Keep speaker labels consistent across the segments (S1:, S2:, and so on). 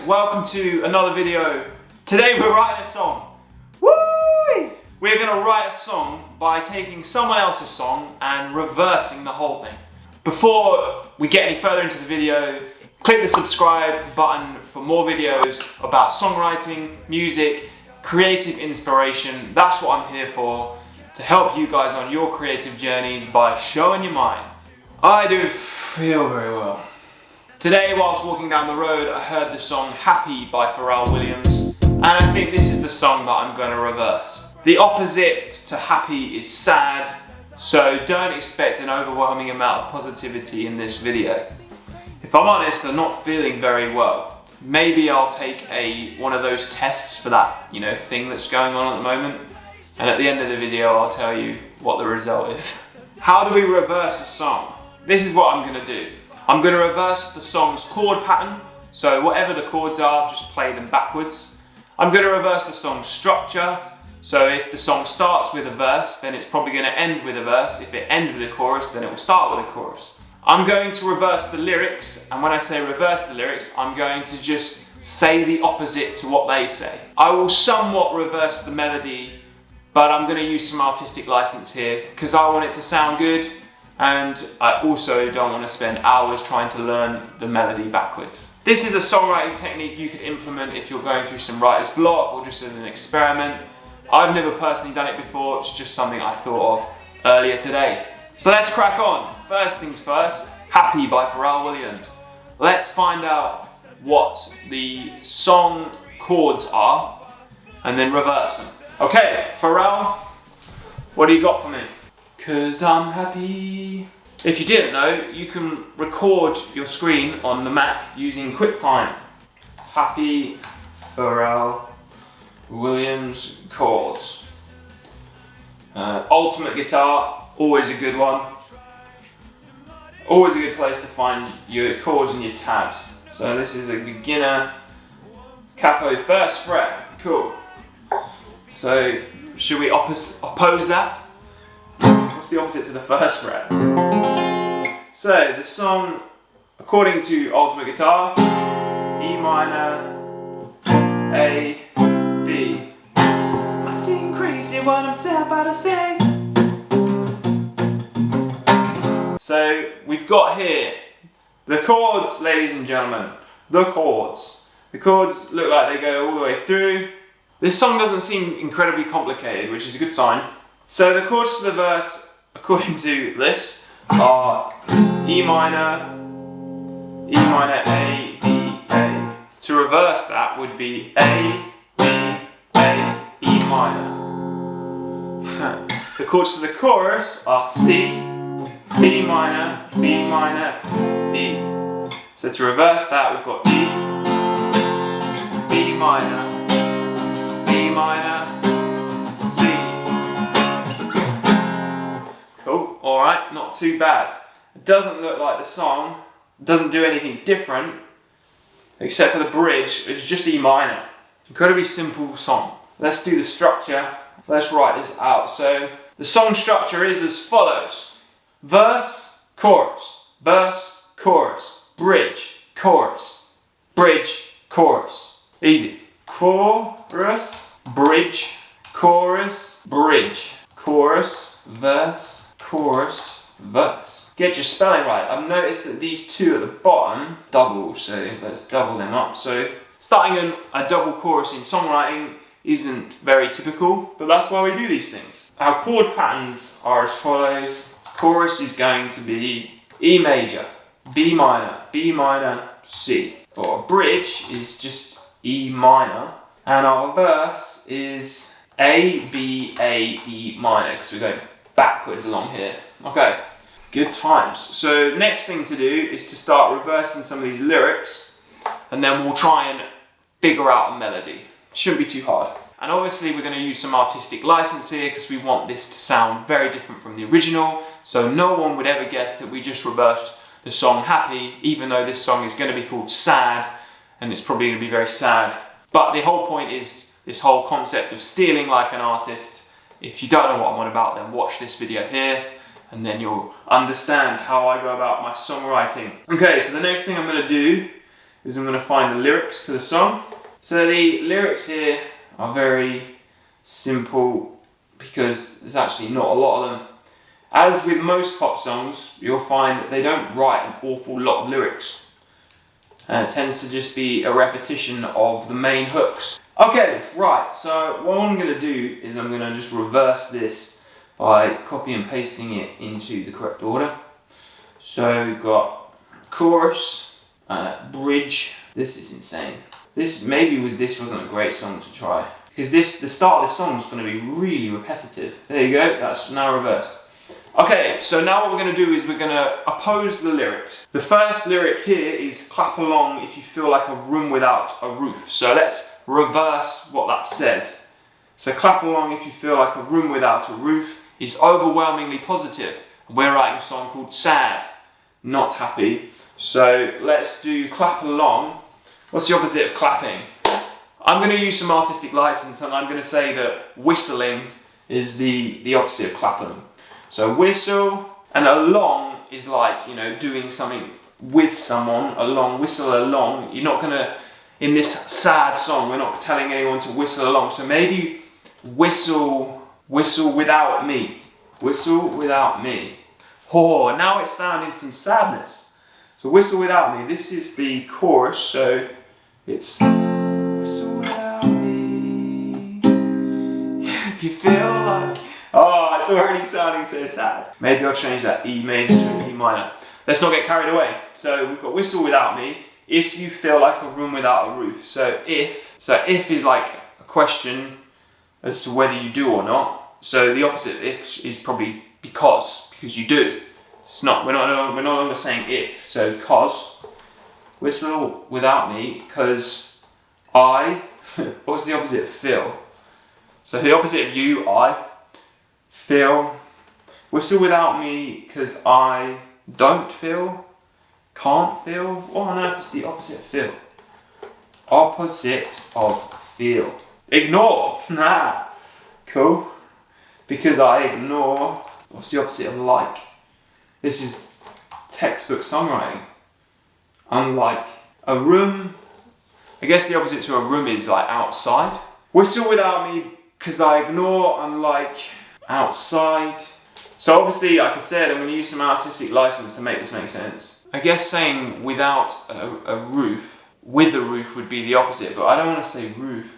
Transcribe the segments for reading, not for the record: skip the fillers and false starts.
S1: welcome to another video. Today we're writing a song. Woo! We're gonna write a song by taking someone else's song and reversing the whole thing. Before we get any further into the video, click the subscribe button for more videos about songwriting, music, creative inspiration. That's what I'm here for, to help you guys on your creative journeys by showing your mind. I don't feel very well. Today, whilst walking down the road, I heard the song Happy by Pharrell Williams, and I think this is the song that I'm going to reverse. The opposite to happy is sad, so don't expect an overwhelming amount of positivity in this video. If I'm honest, I'm not feeling very well. Maybe I'll take one of those tests for that, thing that's going on at the moment, and at the end of the video I'll tell you what the result is. How do we reverse a song? This is what I'm going to do. I'm going to reverse the song's chord pattern, so whatever the chords are, just play them backwards. I'm going to reverse the song's structure, so if the song starts with a verse, then it's probably going to end with a verse. If it ends with a chorus, then it will start with a chorus. I'm going to reverse the lyrics, and when I say reverse the lyrics, I'm going to just say the opposite to what they say. I will somewhat reverse the melody, but I'm going to use some artistic license here, because I want it to sound good. And I also don't want to spend hours trying to learn the melody backwards. This is a songwriting technique you could implement if you're going through some writer's block or just as an experiment. I've never personally done it before, it's just something I thought of earlier today. So let's crack on. First things first, Happy by Pharrell Williams. Let's find out what the song chords are and then reverse them. Okay, Pharrell, what do you got for me? 'Cause I'm happy. If you didn't know, you can record your screen on the Mac using QuickTime. Happy Pharrell Williams chords. Ultimate Guitar, always a good one. Always a good place to find your chords and your tabs. So this is a beginner capo first fret. Cool. So should we oppose that? What's the opposite to the first fret? So the song, according to Ultimate Guitar, E minor, A, B. I seem crazy what I'm about to say. So we've got here the chords, ladies and gentlemen. The chords. The chords look like they go all the way through. This song doesn't seem incredibly complicated, which is a good sign. So the chords to the verse, according to this, are E minor, A, B, A. To reverse that would be A, B, A, E minor. The chords to the chorus are C, B minor, B, E. So to reverse that, we've got E, B minor, C. Cool, alright, not too bad. It doesn't look like the song doesn't do anything different, except for the bridge, it's just E minor. Incredibly simple song. Let's do the structure. Let's write this out. So the song structure is as follows. Verse, chorus, bridge, chorus, bridge, chorus. Easy. Chorus, bridge, chorus, bridge, chorus, verse, chorus, verse. Get your spelling right. I've noticed that these two at the bottom double, so let's double them up. So starting a double chorus in songwriting isn't very typical, but that's why we do these things. Our chord patterns are as follows. Chorus is going to be E major, B minor, C. Or bridge is just E minor, and our verse is A, B, A, E minor, because we're going backwards along here. Okay, good times. So next thing to do is to start reversing some of these lyrics, and then we'll try and figure out a melody. Shouldn't be too hard. And obviously we're going to use some artistic license here because we want this to sound very different from the original, so no one would ever guess that we just reversed the song Happy, even though this song is going to be called Sad, and it's probably going to be very sad. But the whole point is this whole concept of stealing like an artist. If you don't know what I'm on about, then watch this video here, and then you'll understand how I go about my songwriting. Okay, so the next thing I'm going to do is I'm going to find the lyrics to the song. So the lyrics here are very simple because there's actually not a lot of them. As with most pop songs, you'll find that they don't write an awful lot of lyrics. And it tends to just be a repetition of the main hooks. Okay, right, so what I'm going to do is I'm going to just reverse this by copy and pasting it into the correct order. So we've got chorus, bridge. This is insane. This wasn't a great song to try because the start of this song is going to be really repetitive. There you go. That's now reversed. Okay, so now what we're going to do is we're going to oppose the lyrics. The first lyric here is clap along if you feel like a room without a roof. So let's reverse what that says. So clap along if you feel like a room without a roof is overwhelmingly positive. We're writing a song called Sad, not happy. So let's do clap along. What's the opposite of clapping? I'm going to use some artistic license and I'm going to say that whistling is the opposite of clapping. So whistle, and along is like, you know, doing something with someone, along, whistle along. You're not going to, in this sad song, we're not telling anyone to whistle along. So maybe whistle without me. Whistle without me. Oh, now it's sounding some sadness. So whistle without me, this is the chorus, so it's whistle without me. If you feel like, oh, it's already sounding so sad. Maybe I'll change that E major to an E minor. Let's not get carried away. So we've got whistle without me, if you feel like a room without a roof. So if is like a question as to whether you do or not. So the opposite of if is probably because you do. It's not, we're no longer saying if, so cause. Whistle without me, because I, what's the opposite of feel? So the opposite of you, I, feel. Whistle without me, because I don't feel, can't feel. What on earth is the opposite of feel? Opposite of feel. Ignore, nah, cool. Because I ignore, what's the opposite of like? This is textbook songwriting. Unlike a room, I guess the opposite to a room is like outside. Whistle without me, because I ignore, unlike outside. So obviously, like I said, I'm going to use some artistic license to make this make sense. I guess saying without a roof, with a roof would be the opposite, but I don't want to say roof.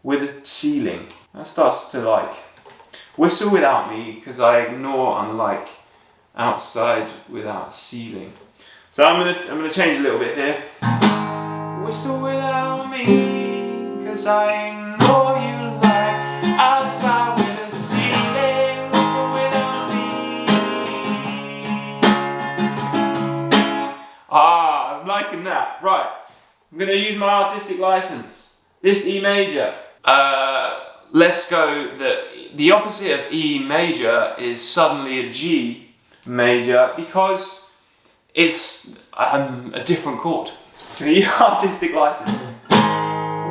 S1: With a ceiling. That starts to like, whistle without me, because I ignore, unlike outside without ceiling. So I'm gonna change a little bit here. Whistle without me, because I ignore you, like outside with a ceiling. Whistle without me. Ah, I'm liking that. Right, I'm gonna use my artistic license. This E major. Let's go, the opposite of E major is suddenly a G major because it's a different chord. So the artistic license.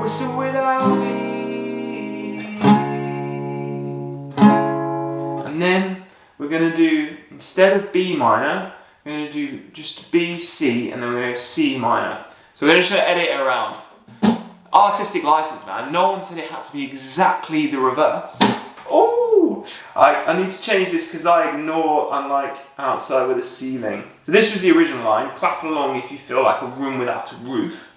S1: Whistle without me. And then we're going to do, instead of B minor, we're going to do just B, C, and then we're going to go C minor. So we're just going to edit it around. Artistic license, man. No one said it had to be exactly the reverse. Oh, I need to change this because I ignore, unlike outside with a ceiling. So this was the original line. Clap along if you feel like a room without a roof.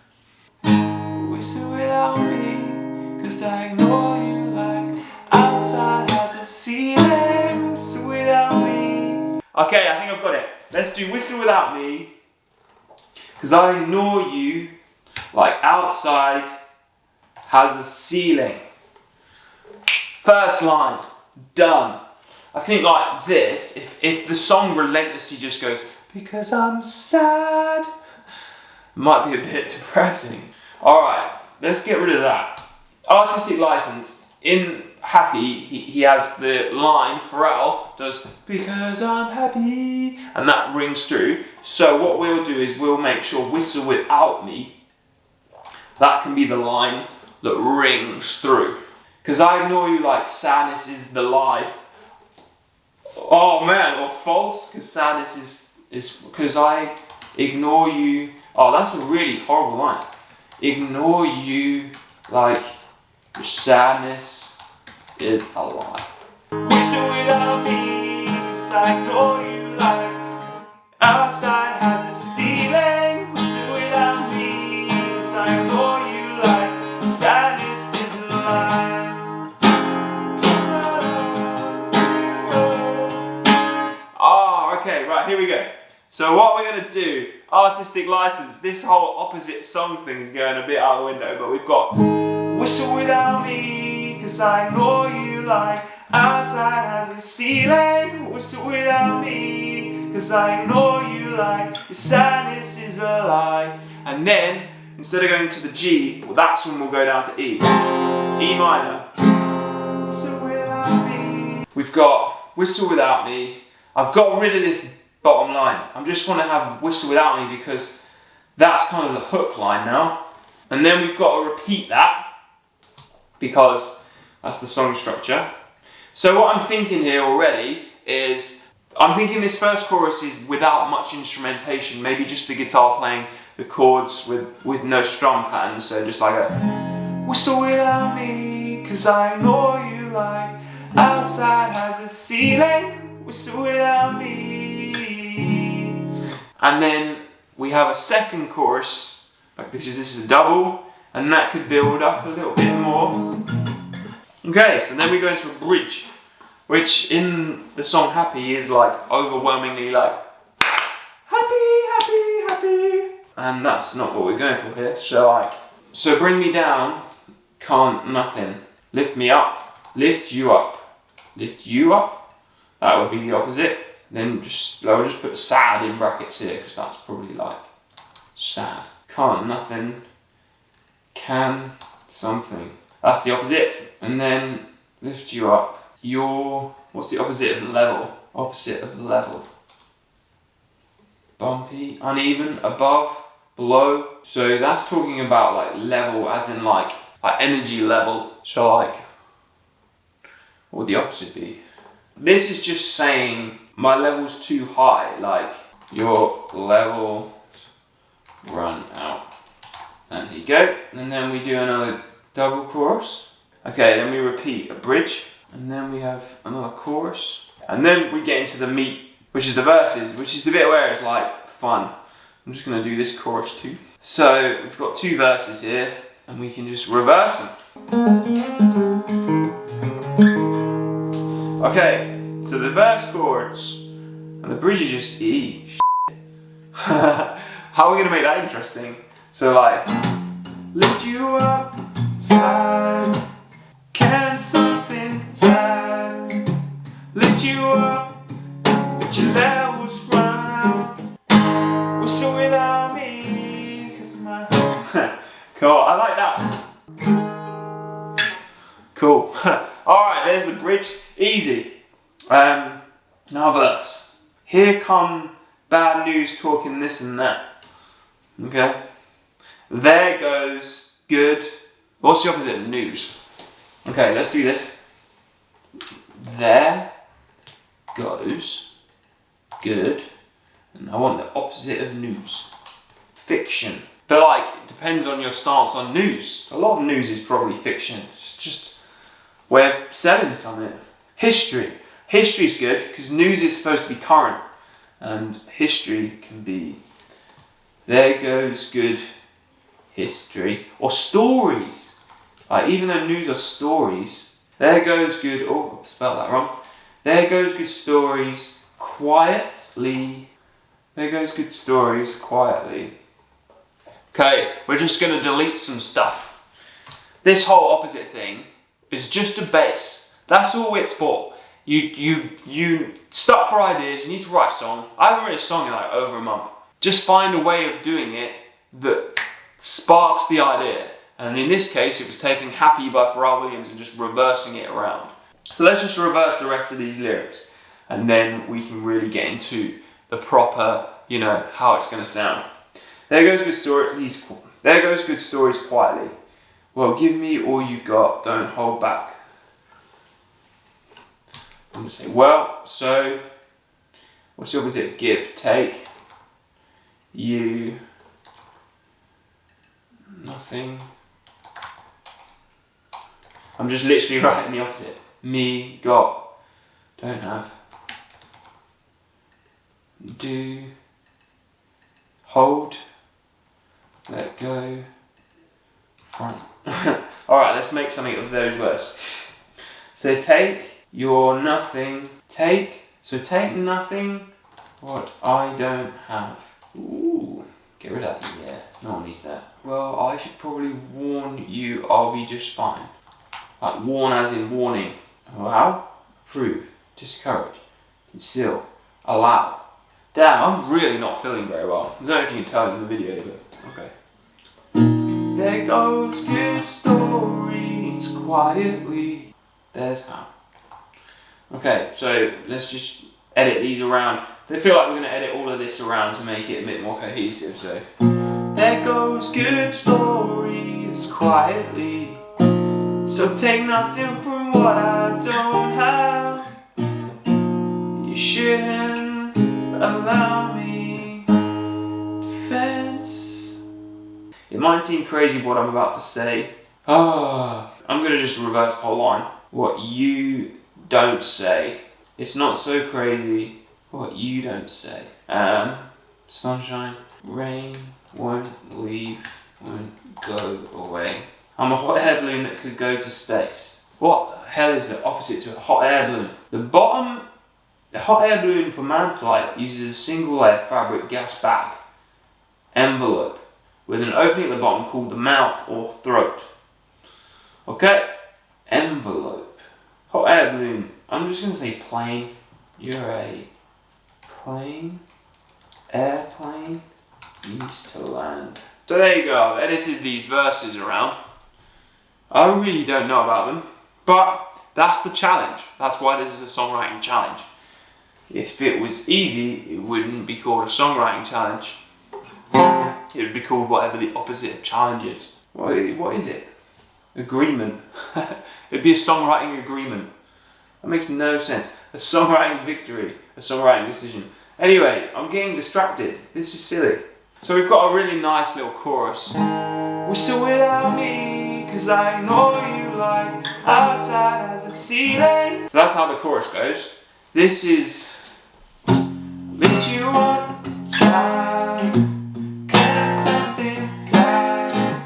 S1: Whistle without me, because I ignore you, like outside has a ceiling. Whistle without me. Okay, I think I've got it. Let's do whistle without me, because I ignore you, like outside has a ceiling. First line, done. I think like this, if the song relentlessly just goes, because I'm sad, it might be a bit depressing. Alright, let's get rid of that. Artistic license, in Happy, he has the line, Pharrell does, because I'm happy, and that rings through. So what we'll do is we'll make sure whistle without me, that can be the line that rings through. Because I ignore you, like sadness is the lie. Oh man, or false, because sadness is because I ignore you, Oh, that's a really horrible line. Ignore you like your sadness is a lie. Whistle without me, 'cause I ignore you like outside has a ceiling. Whistle without me, 'cause I ignore you like sadness is a lie. Oh, okay, right, here we go. So what we're going to do, artistic license, this whole opposite song thing is going a bit out the window, but we've got whistle without me, 'cause I ignore you like outside has a ceiling. Whistle without me, 'cause I ignore you like your sadness is a lie. And then, instead of going to the G, well, that's when we'll go down to E. E minor. Whistle without me. We've got whistle without me. I've got rid of this bottom line. I just want to have whistle without me because that's kind of the hook line now. And then we've got to repeat that because that's the song structure. So what I'm thinking here already is, I'm thinking this first chorus is without much instrumentation, maybe just the guitar playing the chords with no strum patterns, so just like a whistle without me, 'cause I ignore you like outside has a ceiling. Whistle without me. And then we have a second chorus, like this is a double, and that could build up a little bit more. Okay, so then we go into a bridge, which in the song Happy is like overwhelmingly like happy, happy, happy. And that's not what we're going for here. So bring me down, can't nothing. Lift me up, lift you up. Lift you up. That would be the opposite. Then I'll just put sad in brackets here because that's probably like sad. Can't nothing, can something. That's the opposite. And then lift you up. What's the opposite of level? Opposite of level. Bumpy, uneven, above, below. So that's talking about like level as in like energy level. So like, what would the opposite be? This is just saying my level's too high, like your level run out. And here you go. And then we do another double chorus. Okay, then we repeat a bridge. And then we have another chorus. And then we get into the meat, which is the verses, which is the bit where it's like fun. I'm just gonna do this chorus too. So we've got two verses here and we can just reverse them. Okay, so the verse chords and the bridge is just E. How are we gonna make that interesting? So like, lift you up, sad, can something sad, lift you up, but your levels run out, whistle without me, 'cause my cool, I like that. Cool. Alright, there's the bridge. Easy. Now verse. Here come bad news talking this and that. Okay. There goes good. What's the opposite of news? Okay, let's do this. There goes good. And I want the opposite of news. Fiction. But like, it depends on your stance on news. A lot of news is probably fiction. It's just we're selling something. History. History's good because news is supposed to be current. And history can be there goes good history. Or stories. Like, even though news are stories, there goes good, oh, I spelled that wrong. There goes good stories quietly. There goes good stories quietly. Okay, we're just going to delete some stuff. This whole opposite thing is just a base. That's all it's for. You stuck for ideas, you need to write a song. I haven't written a song in like over a month. Just find a way of doing it that sparks the idea. And in this case, it was taking Happy by Pharrell Williams and just reversing it around. So let's just reverse the rest of these lyrics. And then we can really get into the proper, how it's going to sound. There goes good stories. There goes good stories quietly. Well, give me all you got. Don't hold back. I'm going to say, well, so, what's the opposite of give? Take. You nothing. I'm just literally writing the opposite. Me, got, don't have. Do, hold, let go, front. Alright, let's make something of those words. So take your nothing, take nothing what I don't have. Ooh, get rid of that, yeah, no one needs that. Well, I should probably warn you I'll be just fine. Like warn as in warning. Allow, prove, discourage, conceal, allow. Damn, I'm really not feeling very well. I don't know if you can tell in the video, but okay. There goes good stories quietly. There's how. Okay, so let's just edit these around. I feel like we're going to edit all of this around to make it a bit more cohesive, so. There goes good stories quietly. So take nothing from what I don't have. You shouldn't allow me defense. It might seem crazy what I'm about to say. I'm gonna just reverse the whole line. What you don't say. It's not so crazy what you don't say. Sunshine, rain, won't leave, won't go away. I'm a hot air balloon that could go to space. What the hell is the opposite to a hot air balloon? The hot air balloon for manned flight uses a single layer fabric gas bag envelope with an opening at the bottom called the mouth or throat. Okay, envelope. Hot air balloon. I'm just going to say plane. You're a plane. Airplane needs to land. So there you go. I've edited these verses around. I really don't know about them, but that's the challenge. That's why this is a songwriting challenge. If it was easy, it wouldn't be called a songwriting challenge. It would be called whatever the opposite of challenge is. What is it? Agreement. It'd be a songwriting agreement. That makes no sense. A songwriting victory. A songwriting decision. Anyway, I'm getting distracted. This is silly. So we've got a really nice little chorus. Whistle without me, 'cause I ignore you like outside as a ceiling. So that's how the chorus goes. This is lift you up inside, get something sad.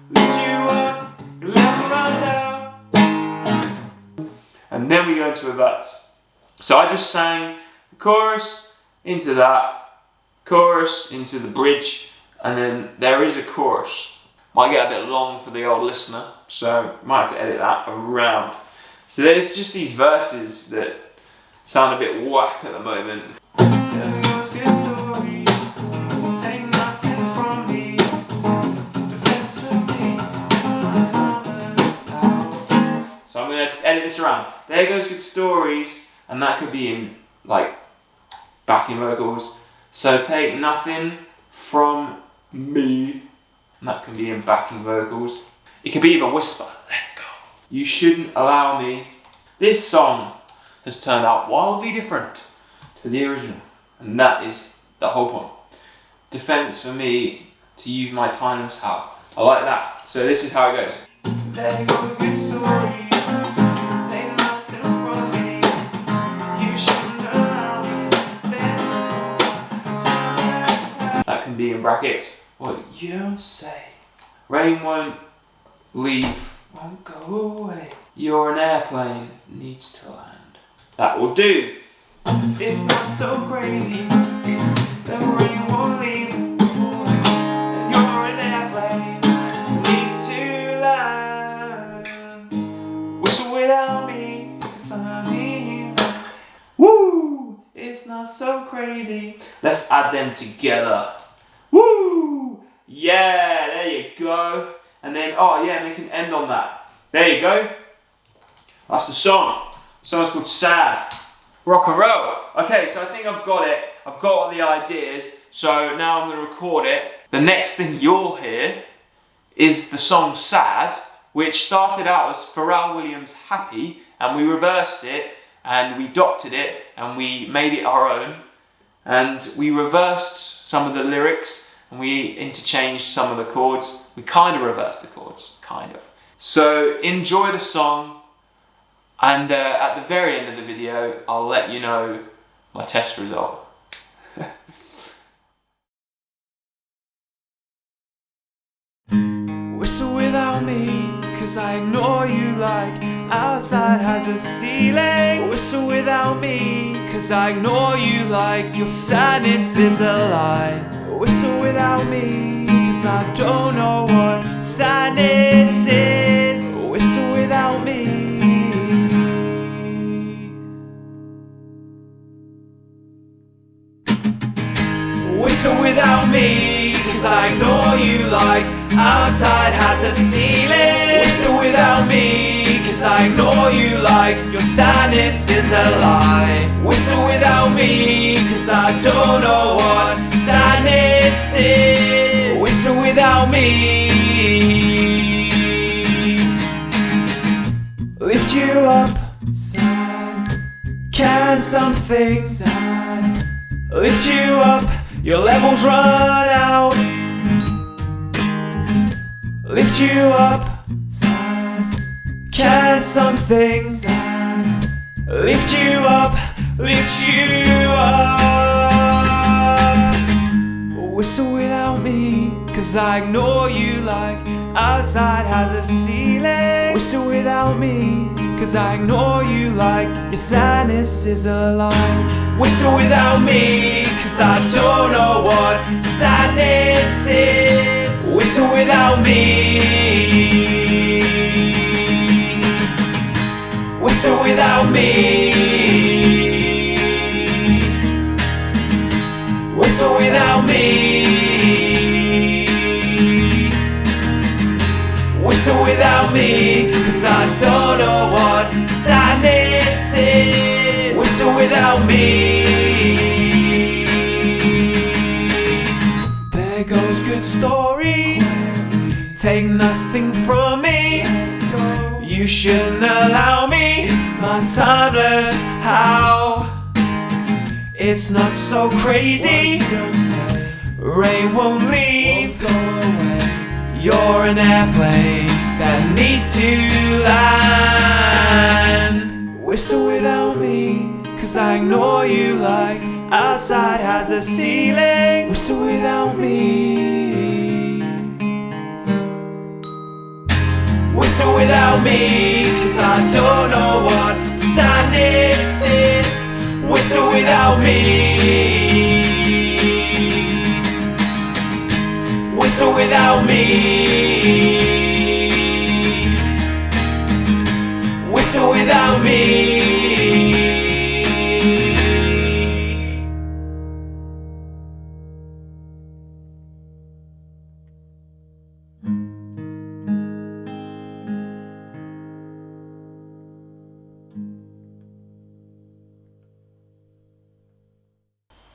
S1: Lift you up, let me run down. And then we go into a verse. So I just sang the chorus into that, chorus into the bridge, and then there is a chorus. Might get a bit long for the old listener, so might have to edit that around. So there's just these verses that sound a bit whack at the moment. So I'm going to edit this around. There goes good stories, and that could be in like backing vocals. So take nothing from me, and that can be in backing vocals. It could be even whisper. Let go. You shouldn't allow me. This song has turned out wildly different to the original, and that is the whole point. Defense for me to use my timeless how. I like that. So this is how it goes. There go good stories. Take nothing from me. You shouldn't allow me. That can be in brackets. What you don't say. Rain won't leave, won't go away. You're an airplane, needs to land. That will do. It's not so crazy. The rain won't leave. You're an airplane, needs to land. Whistle without me, 'cause I'm here. Woo! It's not so crazy. Let's add them together. Woo! Yeah, there you go. And then, oh yeah, and we can end on that. There you go. That's the song. The song's called Sad. Rock and roll. Okay, so I think I've got it. I've got all the ideas. So now I'm going to record it. The next thing you'll hear is the song Sad, which started out as Pharrell Williams' Happy, and we reversed it, and we doctored it, and we made it our own. And we reversed some of the lyrics, and we interchanged some of the chords. We kind of reversed the chords, kind of. So enjoy the song, and at the very end of the video, I'll let you know my test result.
S2: Whistle without me, cause I ignore you like outside has a ceiling. Whistle without me, cause I ignore you like your sadness is a lie. Whistle without me, cause I don't know what sadness is. Whistle without me. Whistle without me, cause I ignore you like outside has a ceiling. Whistle without me, cause I ignore you like your sadness is a lie. Whistle without me, cause I don't know what sadness is. Whistle without me. Lift you up, sad. Can something sad lift you up? Your levels run out. Lift you up, sad. Can something sad lift you up, lift you up? Whistle without me, cause I ignore you like outside has a ceiling. Whistle without me, cause I ignore you like your sadness is a lie. Whistle without me, cause I don't know what sadness is. Whistle without me. Whistle without me. Whistle without me. Whistle without me, cause I don't know what sadness is. Whistle without me. There goes good stories, take nothing from me. You shouldn't allow me, it's my timeless how. It's not so crazy, rain won't leave. You're an airplane that needs to land. Whistle without me, cause I ignore you like outside has a ceiling. Whistle without me. Whistle without me, cause I don't know what sadness is. Whistle without me. Whistle without me. Whistle without me.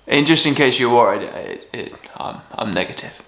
S1: And just in case you're worried, I'm negative.